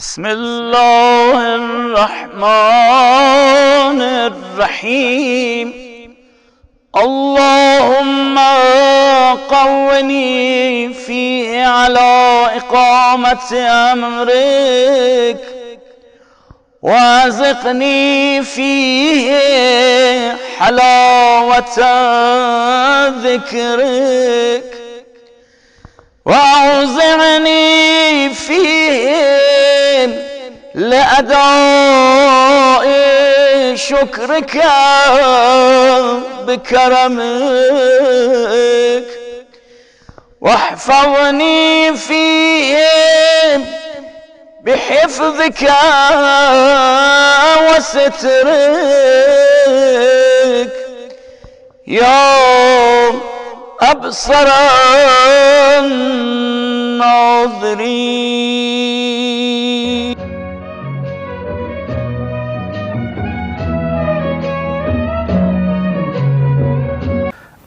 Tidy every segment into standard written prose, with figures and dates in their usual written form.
بسم الله الرحمن الرحيم. اللهم قوني فيه على إقامة أمرك، وارزقني فيه حلاوة ذكرك، وأوزعني فيه لأداء شكرك بكرمك، واحفظني فيه بحفظك وسترك يا أبصر الناظرين.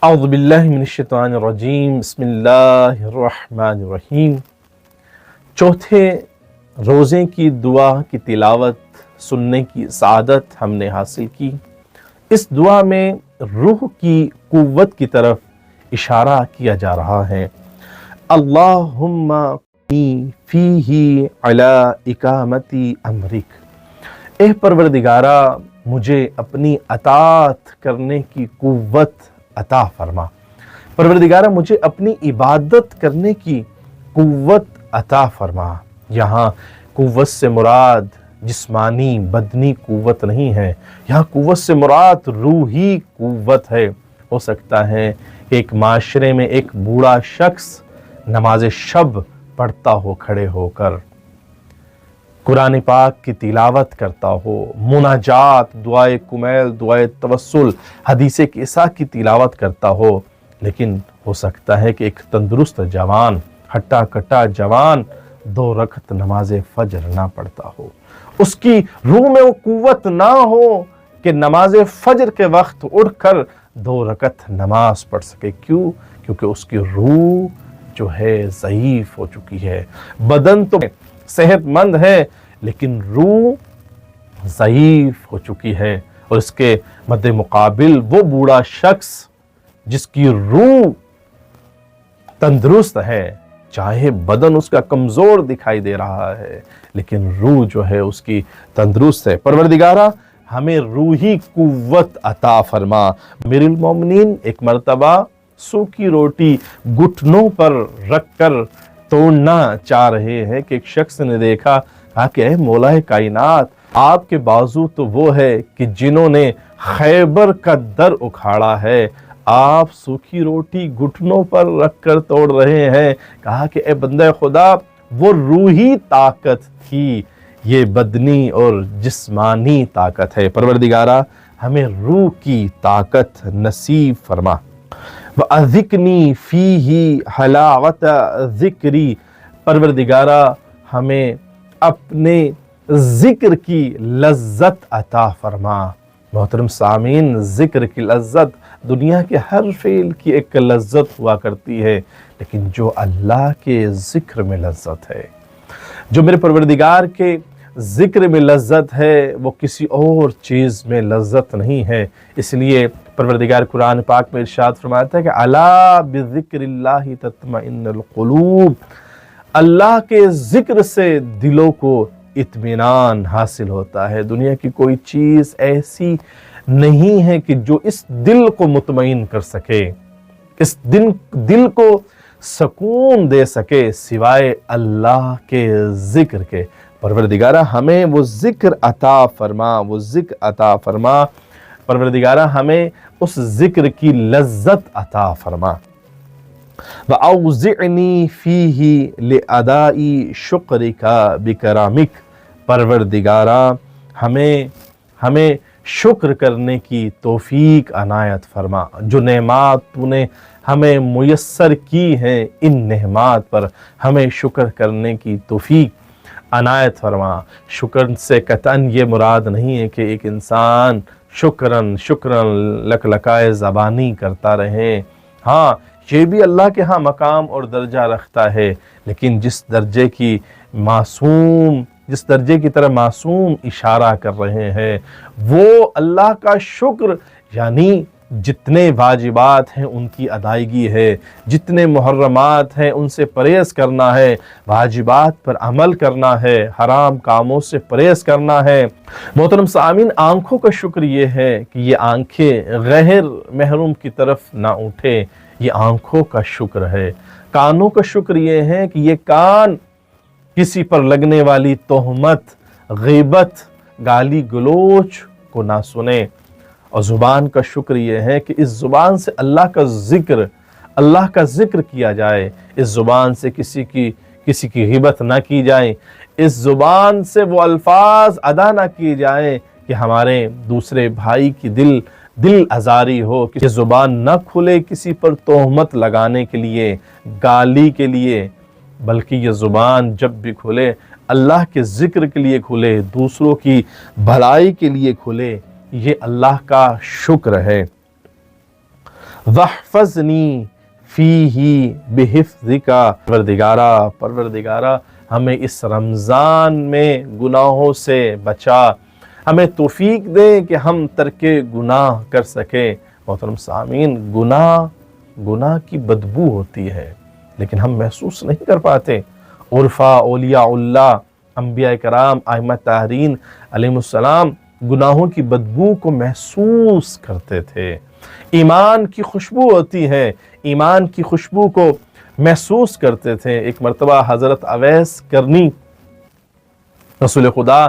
اعوذ باللہ من الشیطان الرجیم. بسم اللہ الرحمن الرحیم. چوتھے روزے کی دعا کی تلاوت سننے کی سعادت ہم نے حاصل کی. اس دعا میں روح کی قوت کی طرف اشارہ کیا جا رہا ہے. اللہم فیہ علی اقامت امرک. اے پروردگارہ مجھے اپنی اطاعت کرنے کی قوت عطا فرما. پروردگارہ مجھے اپنی عبادت کرنے کی قوت عطا فرما. یہاں قوت سے مراد جسمانی بدنی قوت نہیں ہے، یہاں قوت سے مراد روحی قوت ہے. ہو سکتا ہے کہ ایک معاشرے میں ایک بوڑھا شخص نماز شب پڑھتا ہو، کھڑے ہو کر قرآن پاک کی تلاوت کرتا ہو، مناجات، دعائے کمیل، دعائے توسل، حدیث کیسا کی تلاوت کرتا ہو، لیکن ہو سکتا ہے کہ ایک تندرست جوان، ہٹا کٹا جوان 2 رکعت نماز فجر نہ پڑھتا ہو. اس کی روح میں وہ قوت نہ ہو کہ نماز فجر کے وقت اٹھ کر 2 رکعت نماز پڑھ سکے. کیوں؟ کیونکہ اس کی روح جو ہے ضعیف ہو چکی ہے. بدن تو صحت مند ہے لیکن روح ضعیف ہو چکی ہے. اور اس کے مد مقابل وہ بوڑھا شخص جس کی روح تندرست ہے، چاہے بدن اس کا کمزور دکھائی دے رہا ہے لیکن روح جو ہے اس کی تندرست ہے. پروردگارہ ہمیں روحی قوت عطا فرما. میرے المومنین ایک مرتبہ سوکھی روٹی گھٹنوں پر رکھ کر توڑنا چاہ رہے ہیں کہ ایک شخص نے دیکھا، کہا کہ اے مولا کائنات، آپ کے بازو تو وہ ہے کہ جنہوں نے خیبر کا در اکھاڑا ہے، آپ سوکھی روٹی گھٹنوں پر رکھ کر توڑ رہے ہیں. کہا کہ اے بندہ خدا، وہ روحی طاقت تھی، یہ بدنی اور جسمانی طاقت ہے. پروردگارہ ہمیں روح کی طاقت نصیب فرما. وَأَذِقْنِي فِيهِ حَلَاوَةَ ذِكْرِي. پروردگارہ ہمیں اپنے ذکر کی لذت عطا فرما. محترم سامعین، ذکر کی لذت دنیا کے ہر فعل کی ایک لذت ہوا کرتی ہے، لیکن جو اللہ کے ذکر میں لذت ہے، جو میرے پروردگار کے ذکر میں لذت ہے، وہ کسی اور چیز میں لذت نہیں ہے. اس لیے پروردگار قرآن پاک میں ارشاد فرماتا ہے کہ الا بذکر اللہ تطمئن القلوب. اللہ کے ذکر سے دلوں کو اطمینان حاصل ہوتا ہے. دنیا کی کوئی چیز ایسی نہیں ہے کہ جو اس دل کو مطمئن کر سکے، اس دل کو سکون دے سکے سوائے اللہ کے ذکر کے. پروردگارہ ہمیں وہ ذکر عطا فرما، وہ ذکر عطا فرما. پروردگارہ ہمیں اس ذکر کی لذت عطا فرما. وَأَوْزِعْنِي فِيهِ لِأَدَاءِ شُكْرِكَ بِكَرَمِكَ. پروردگارہ ہمیں شکر کرنے کی توفیق عنایت فرما. جو نعمات تو نے ہمیں میسر کی ہیں، ان نعمات پر ہمیں شکر کرنے کی توفیق عنایت فرما. شکر سے قطعاً یہ مراد نہیں ہے کہ ایک انسان شکرن لکلکائے زبانی کرتا رہے. ہاں، یہ بھی اللہ کے ہاں مقام اور درجہ رکھتا ہے، لیکن جس درجے کی معصوم جس درجے کی طرح معصوم اشارہ کر رہے ہیں وہ اللہ کا شکر، یعنی جتنے واجبات ہیں ان کی ادائیگی ہے، جتنے محرمات ہیں ان سے پرہیز کرنا ہے، واجبات پر عمل کرنا ہے، حرام کاموں سے پرہیز کرنا ہے۔ محترم سامعین، آنکھوں کا شکر یہ ہے کہ یہ آنکھیں غیر محرم کی طرف نہ اٹھے، یہ آنکھوں کا شکر ہے۔ کانوں کا شکر یہ ہے کہ یہ کان کسی پر لگنے والی تہمت، غیبت، گالی گلوچ کو نہ سنے۔ اور زبان کا شکر یہ ہے کہ اس زبان سے اللہ کا ذکر کیا جائے، اس زبان سے کسی کی غیبت نہ کی جائے، اس زبان سے وہ الفاظ ادا نہ کیے جائیں کہ ہمارے دوسرے بھائی کی دل آزاری ہو، کہ یہ زبان نہ کھلے کسی پر تہمت لگانے کے لیے، گالی کے لیے، بلکہ یہ زبان جب بھی کھلے اللہ کے ذکر کے لیے کھلے، دوسروں کی بھلائی کے لیے کھلے۔ یہ اللہ کا شکر ہے۔ وَاحْفَظْنِي فِيهِ بِحِفْظِكَ، پروردگارہ ہمیں اس رمضان میں گناہوں سے بچا، ہمیں توفیق دے کہ ہم ترک گناہ کر سکیں۔ محترم سامعین، گناہ کی بدبو ہوتی ہے لیکن ہم محسوس نہیں کر پاتے۔ عرفاء، اولیاء اللہ، انبیاء کرام، ائمہ طاہرین علیہم السلام گناہوں کی بدبو کو محسوس کرتے تھے۔ ایمان کی خوشبو ہوتی ہے، ایمان کی خوشبو کو محسوس کرتے تھے۔ ایک مرتبہ حضرت اویس کرنی رسول خدا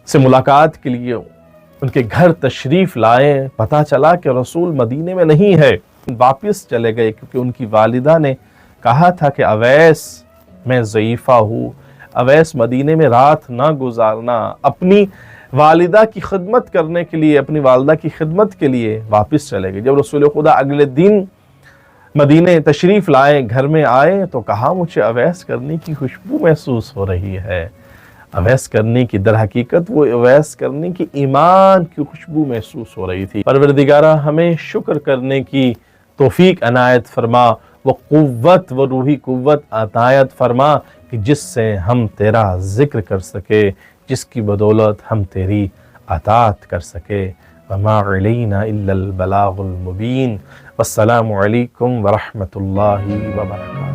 سے ملاقات کے لیے ان کے گھر تشریف لائے، پتہ چلا کہ رسول مدینے میں نہیں ہے، واپس چلے گئے کیونکہ ان کی والدہ نے کہا تھا کہ اویس میں ضعیفہ ہوں، اویس مدینے میں رات نہ گزارنا۔ اپنی والدہ کی خدمت کرنے کے لیے، اپنی والدہ کی خدمت کے لیے واپس چلے گئے۔ جب رسول خدا اگلے دن مدینے تشریف لائے، گھر میں آئے تو کہا مجھے اویس کرنی کی خوشبو محسوس ہو رہی ہے۔ اویس کرنی کی در حقیقت وہ اویس کرنی کی ایمان کی خوشبو محسوس ہو رہی تھی۔ پروردگارہ ہمیں شکر کرنے کی توفیق عنایت فرما، وہ قوت، وہ روحی قوت عنایت فرما کہ جس سے ہم تیرا ذکر کر سکے، جس کی بدولت ہم تیری اطاعت کر سکے۔ وما علینا الا البلاغ المبین۔ والسلام علیکم ورحمۃ اللہ وبرکاتہ۔